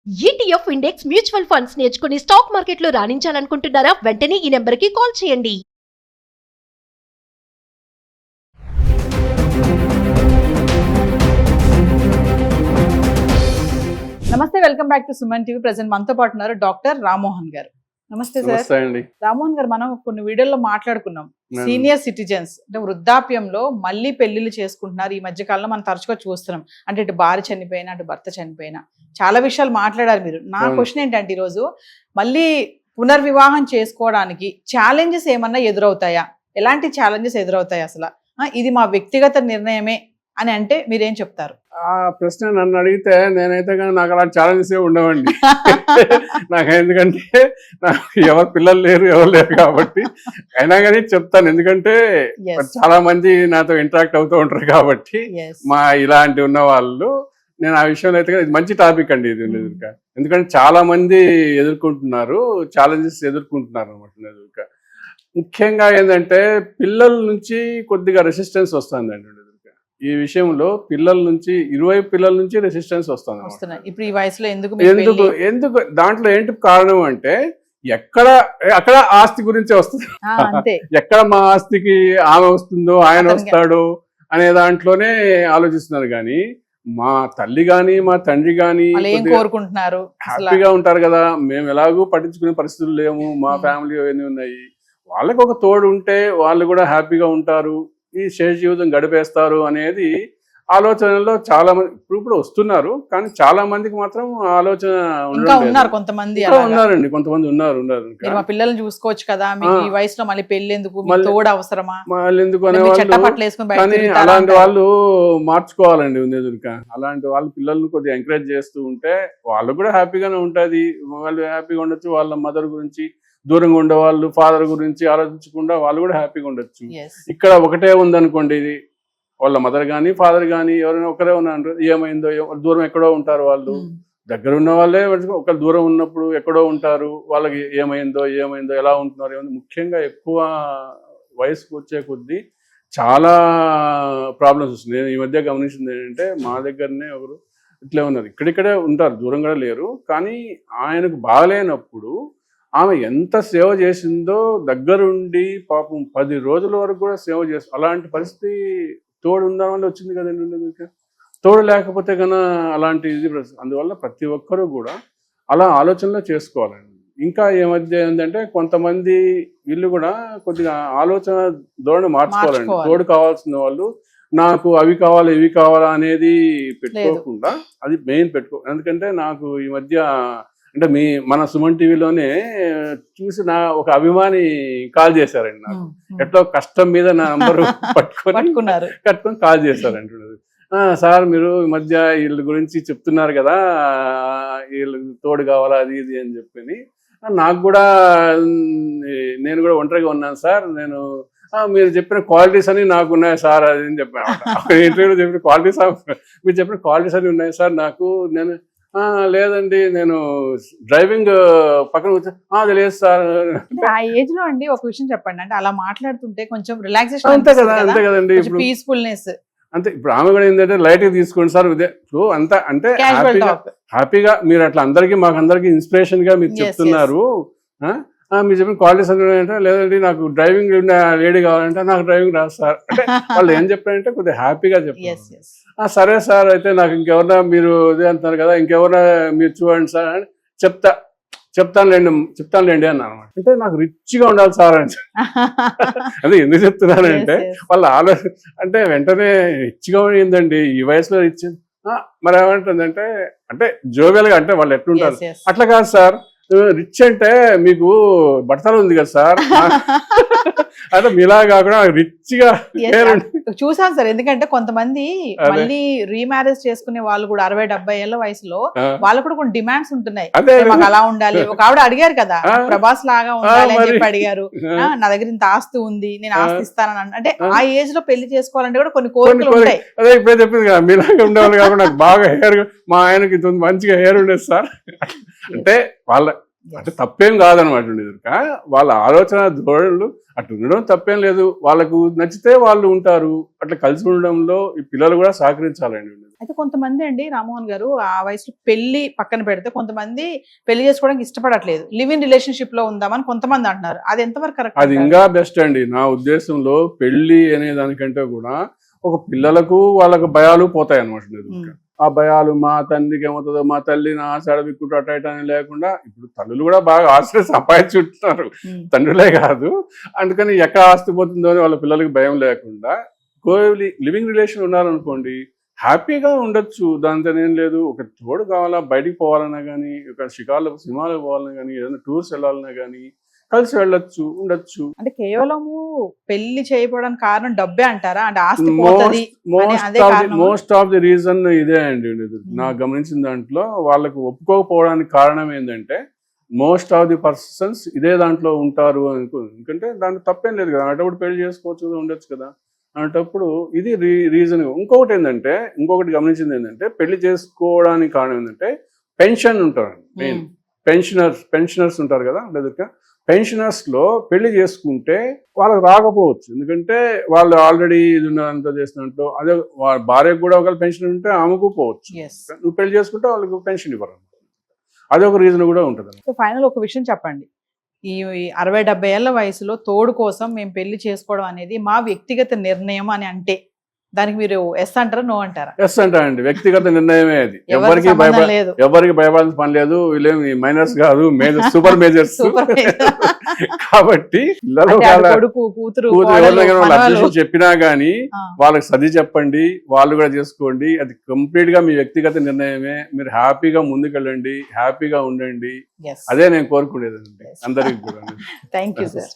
ETF index mutual funds నేర్చుకుని stock మార్కెట్లో రాణించాలనుకుంటున్నారా? వెంటనే ఈ నెంబర్కి కాల్ చేయండి. నమస్తే, welcome back to Suman TV. Present మనతో పాటు ఉన్నారు డాక్టర్ రామ్మోహన్ గారు. నమస్తే సార్. రామ్మోహన్ గారు, మనం కొన్ని వీడియోలో మాట్లాడుకున్నాం సీనియర్ సిటిజన్స్ అంటే వృద్ధాప్యంలో మళ్ళీ పెళ్లిళ్ళు చేసుకుంటున్నారు. ఈ మధ్య కాలంలో మనం తరచుగా చూస్తున్నాం. అంటే ఇటు భార్య చనిపోయినా అటు భర్త చనిపోయినా చాలా విషయాలు మాట్లాడారు మీరు. నా క్వశ్చన్ ఏంటంటే, ఈరోజు మళ్ళీ పునర్వివాహం చేసుకోవడానికి ఛాలెంజెస్ ఏమన్నా ఎదురవుతాయా? ఎలాంటి ఛాలెంజెస్ ఎదురవుతాయి అసలు? ఇది మా వ్యక్తిగత నిర్ణయమే అని అంటే మీరేం చెప్తారు? ఆ ప్రశ్న నన్ను అడిగితే నేనైతే కానీ నాకు అలా ఛాలెంజెస్ ఉండవండి. నాకు ఎందుకంటే నాకు ఎవరు పిల్లలు లేరు, ఎవరు లేరు కాబట్టి అయినా కానీ చెప్తాను. ఎందుకంటే చాలా మంది నాతో ఇంటరాక్ట్ అవుతూ ఉంటారు కాబట్టి మా ఇలాంటి ఉన్న వాళ్ళు, నేను ఆ విషయంలో అయితే ఇది మంచి టాపిక్ అండి ఇది. ఎందుకంటే చాలా మంది ఎదుర్కొంటున్నారు, ఛాలెంజెస్ ఎదుర్కొంటున్నారు అనమాట. ముఖ్యంగా ఏంటంటే పిల్లల నుంచి కొద్దిగా రెసిస్టెన్స్ వస్తుందండి ఈ విషయంలో. పిల్లల నుంచి ఇరువైపు పిల్లల నుంచి రెసిస్టెన్స్ వస్తుంది ఇప్పుడు ఈ వయసులో. ఎందుకు దాంట్లో ఏంటి కారణం అంటే, అక్కడ ఆస్తి గురించే వస్తుంది. ఎక్కడ మా ఆస్తికి ఆమె వస్తుందో ఆయన వస్తాడో అనే దాంట్లోనే ఆలోచిస్తున్నారు. కానీ మా తల్లి గాని మా తండ్రి గాని కోరుకుంటున్నారు, హ్యాపీగా ఉంటారు కదా. మేము ఎలాగూ పట్టించుకునే పరిస్థితులు లేము, మా ఫ్యామిలీ అవన్నీ ఉన్నాయి. వాళ్ళకి ఒక తోడు ఉంటే వాళ్ళు కూడా హ్యాపీగా ఉంటారు, ఈ శేష జీవితం గడిపేస్తారు అనేది ఆలోచనలో చాలా మంది ఇప్పుడు వస్తున్నారు. కానీ చాలా మందికి మాత్రం ఆలోచన ఉన్నారు. కొంతమంది ఉన్నారండి, కొంతమంది ఉన్నారు. పిల్లల్ని చూసుకోవచ్చు కదా, ఈ వయసులో మళ్ళీ పెళ్లి ఎందుకు, తోడు అవసరమా, మళ్ళీ ఎందుకు అనేవాళ్ళు. కానీ అలాంటి వాళ్ళు మార్చుకోవాలండి ఎదురుక. అలాంటి వాళ్ళు పిల్లల్ని కొద్దిగా ఎంకరేజ్ చేస్తూ ఉంటే వాళ్ళు కూడా హ్యాపీగానే ఉంటుంది. వాళ్ళు హ్యాపీగా ఉండొచ్చు. వాళ్ళ మదర్ గురించి దూరంగా ఉండే వాళ్ళు ఫాదర్ గురించి ఆలోచించకుండా వాళ్ళు కూడా హ్యాపీగా ఉండొచ్చు. ఇక్కడ ఒకటే ఉందనుకోండి, ఇది వాళ్ళ మదర్ కానీ ఫాదర్ కానీ ఎవరైనా ఒకరే ఉన్నారు, ఏమైందో దూరం ఎక్కడో ఉంటారు. వాళ్ళు దగ్గర ఉన్న వాళ్ళే ఒక దూరం ఉన్నప్పుడు ఎక్కడో ఉంటారు. వాళ్ళకి ఏమైందో ఎలా ఉంటున్నారు. ముఖ్యంగా ఎక్కువ వయసుకు వచ్చే కొద్దీ చాలా ప్రాబ్లమ్స్ వస్తుంది. నేను ఈ మధ్య గమనించింది ఏంటంటే, మా దగ్గరనే ఒకరు ఇట్లే ఉన్నారు. ఇక్కడిక్కడే ఉంటారు, దూరం కూడా లేరు. కానీ ఆయనకు బాగలేనప్పుడు ఆమె ఎంత సేవ చేసిందో, దగ్గరుండి పాపం 10 రోజుల వరకు కూడా సేవ చేస్తుంది. అలాంటి పరిస్థితి తోడు ఉందామని వచ్చింది కదండి. తోడు లేకపోతే కన్నా అలాంటి ఇది. అందువల్ల ప్రతి ఒక్కరూ కూడా అలా ఆలోచనలో చేసుకోవాలండి. ఇంకా ఈ మధ్య ఏంటంటే కొంతమంది వీళ్ళు కూడా కొద్దిగా ఆలోచన ధోరణి మార్చుకోవాలండి. తోడు కావాల్సిన వాళ్ళు నాకు అవి కావాలి ఇవి కావాలా అనేది పెట్టుకోకుండా అది మెయిన్ ఎందుకంటే నాకు ఈ మధ్య అంటే మన సుమన్ టీవీలోనే చూసి ఒక అభిమాని కాల్ చేశారండి నాకు. ఎట్లా కష్టం మీద నా నంబరు కట్టుకొని కాల్ చేశారండి. సార్ మీరు ఈ మధ్య వీళ్ళ గురించి చెప్తున్నారు కదా, వీళ్ళు తోడు కావాలా అది ఇది అని చెప్పని. నాకు కూడా నేను కూడా ఒంటరిగా ఉన్నాను సార్. నేను మీరు చెప్పిన క్వాలిటీస్ అని నాకు ఉన్నాయి సార్ అది అని చెప్పాను. ఇంటర్వ్యూలో చెప్పిన క్వాలిటీస్, మీరు చెప్పిన క్వాలిటీస్ అని ఉన్నాయి సార్ నాకు. నేను లేదండి, నేను డ్రైవింగ్ పక్కన కూర్చో అది లేదు సార్. ఆ ఏజ్ లో అండి ఒక విషయం చెప్పండి, అంటే అలా మాట్లాడుతుంటే కొంచెం రిలాక్సేషన్. అంతే కదండి, ఇప్పుడు పీస్ఫుల్నెస్ అంతే. ఇప్పుడు ఆమె కూడా ఏంటంటే లైట్ గా తీసుకోండి సార్ ఇప్పుడు అంతా అంటే హ్యాపీగా మీరు అట్లా మాకందరికి ఇన్స్పిరేషన్ గా మీరు చెప్తున్నారు. మీరు చెప్పిన క్వాలిటీస్ అంటే, లేదండి నాకు డ్రైవింగ్ లేడీ కావాలంటే నాకు డ్రైవింగ్ రాదు సార్ అంటే వాళ్ళు ఏం చెప్పారంటే కొద్దిగా హ్యాపీగా చెప్పారు. సరే సార్, అయితే నాకు ఇంకెవరన్నా మీరు ఇదే అంటున్నారు కదా, ఇంకెవరన్నా మీరు చూడండి సార్ అని చెప్తానులేండి అన్న అనమాట. అంటే నాకు రిచ్గా ఉండాలి సార్ అని. అదే ఎందుకు చెప్తున్నానంటే వాళ్ళ ఆలోచన అంటే వెంటనే రిచ్గా ఏందండి ఈ వయసులో రిచ్ మరి ఏమంటుందంటే, అంటే జోబెల్గా అంటే వాళ్ళు ఎట్లుంటారు అట్లా కాదు సార్. రిచ్ అంటే మీకు బట్టలు ఉంది కదా సార్, అంటే మీలా కాకుండా రిచ్ గా చూసాను సార్. ఎందుకంటే కొంతమంది మళ్ళీ రీమ్యారేజ్ చేసుకునే వాళ్ళు కూడా 60-70 ఏళ్ల వయసులో వాళ్ళు కూడా కొన్ని డిమాండ్స్ ఉంటున్నాయి. మాకు అలా ఉండాలి. ఒక ఆవిడ అడిగారు కదా, ప్రభాస్ లాగా ఉండాలి అని చెప్పి అడిగారు. నా దగ్గర ఇంత ఆస్తి ఉంది, నేను ఆస్తి ఇస్తానని. అంటే ఆ ఏజ్ లో పెళ్లి చేసుకోవాలంటే కూడా కొన్ని కోరికలు ఉంటాయి. అదే ఇప్పుడే చెప్పింది కదా, మీలాగా ఉండేవాళ్ళు కాకుండా నాకు బాగా హెయిర్, మా ఆయనకి మంచిగా హెయిర్ ఉండేది సార్ అంటే వాళ్ళ అంటే తప్పేం కాదనమాట. వాళ్ళ ఆలోచన ధోరణులు అటు ఉండడం తప్పేం లేదు. వాళ్ళకు నచ్చితే వాళ్ళు ఉంటారు. అట్లా కలిసి ఉండడంలో ఈ పిల్లలు కూడా సహకరించాలండి. అయితే కొంతమంది అండి రామ్మోహన్ గారు ఆ వయసులో పెళ్లి పక్కన పెడితే కొంతమంది పెళ్లి చేసుకోవడానికి ఇష్టపడట్లేదు, లివ్ ఇన్ రిలేషన్షిప్ లో ఉందామని కొంతమంది అంటున్నారు. అది ఎంతవరకు కరెక్ట్? అది ఇంకా బెస్ట్ అండి నా ఉద్దేశంలో. పెళ్లి అనే దానికంటే కూడా ఒక పిల్లలకు వాళ్ళకు భయాలు పోతాయి అనమాట. ఆ భయాలు మా తండ్రికి ఏమవుతుందో, మా తల్లి నా ఆశ విక్కుట అట అని లేకుండా, ఇప్పుడు తల్లులు కూడా బాగా ఆస్తి సంపాదించుంటున్నారు, తండ్రులే కాదు. అందుకని ఎక్కడ ఆస్తి పోతుందో అని వాళ్ళ పిల్లలకి భయం లేకుండా లివింగ్ రిలేషన్ ఉన్నారనుకోండి, హ్యాపీగా ఉండొచ్చు. దాంతో ఏం లేదు. ఒక తోడు కావాలా, బయటికి పోవాలన్నా కానీ, ఒక షికార్లకు సినిమాలకు పోవాలన్నా కానీ, ఏదైనా టూర్స్ వెళ్ళాలన్నా కానీ కలిసి వెళ్ళొచ్చు, ఉండొచ్చు. అంటే కేవలము పెళ్లి చేయకపోవడానికి కారణం డబ్బే అంటారా? అంటే ఆస్తి పోతది మోస్ట్ ఆఫ్ ది రీజన్ ఇదే అండి. నాకు గమనించిన దాంట్లో వాళ్ళకు ఒప్పుకోకపోవడానికి కారణం ఏంటంటే మోస్ట్ ఆఫ్ ది పర్సన్స్ ఇదే దాంట్లో ఉంటారు అనుకో. ఎందుకంటే దాంట్లో తప్పేం లేదు కదా, అటప్పుడు పెళ్లి చేసుకోవచ్చు, ఉండొచ్చు కదా అనేటప్పుడు ఇది రీజన్. ఇంకొకటి గమనించింది ఏంటంటే పెళ్లి చేసుకోవడానికి కారణం ఏంటంటే పెన్షన్ ఉంటారు మెయిన్. పెన్షనర్స్ ఉంటారు కదా, లేదా పెన్షనర్స్ లో పెళ్లి చేసుకుంటే వాళ్ళకి రాకపోవచ్చు. ఎందుకంటే వాళ్ళు ఆల్రెడీ ఇది ఉన్నదంతా చేసినట్టు, అదే భార్యకు కూడా ఒకవేళ పెన్షన్ ఉంటే ఆమెకు పోవచ్చు. నువ్వు పెళ్లి చేసుకుంటే వాళ్ళకి పెన్షన్ ఇవ్వరు, అదొక రీజన్ కూడా ఉంటుంది. సో ఫైనల్ ఒక విషయం చెప్పండి, ఈ 60-70 ఏళ్ల వయసులో తోడు కోసం మేము పెళ్లి చేసుకోవడం అనేది మా వ్యక్తిగత నిర్ణయం అని అంటే దానికి మీరు ఎస్ అంటారా, నో అంటారా? ఎస్ అంటారండి. వ్యక్తిగత నిర్ణయమే అది. ఎవరికి భయపడాల్సిన పని లేదు. వీళ్ళేమి మైనర్స్ కాదు, సూపర్ మేజర్స్. కాబట్టి కూతురు అడ్మిషన్ చెప్పినా గానీ వాళ్ళకి సది చెప్పండి, వాళ్ళు కూడా చేసుకోండి. అది కంప్లీట్ గా మీ వ్యక్తిగత నిర్ణయమే. మీరు హ్యాపీగా ముందుకెళ్ళండి, హ్యాపీగా ఉండండి. అదే నేను కోరుకునేదండి అందరికి కూడా. Thank you sir.